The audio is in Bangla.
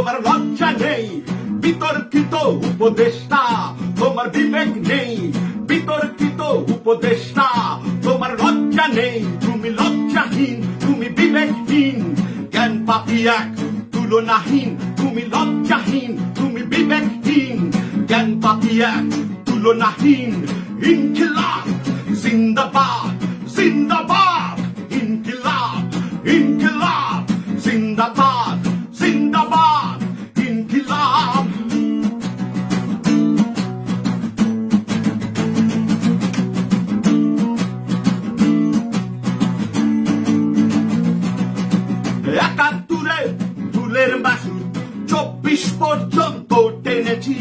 তোমার লজ্জা নেই বিতর্কিত উপদেষ্টা, তোমার বিবেক নেই বিতর্কিত উপদেষ্টা, তোমার লজ্জা নেই, তুমি লজ্জাহীন, তুমি বিবেকহীন, জ্ঞান পাপি এক তুলনাহীন, তুমি লজ্জাহীন, তুমি বিবেকহীন, জ্ঞান পাপি এক তুলনাহীন। ইনকিলাব জিন্দাবাদ জিন্দাবাদ, ইনকিলাব ইনকিলাব জিন্দাবাদ জিন্দাবাদ, ইনকিলাব। একাত্তরে ফুলের বাসু 24 পর্যন্ত টেনেছি,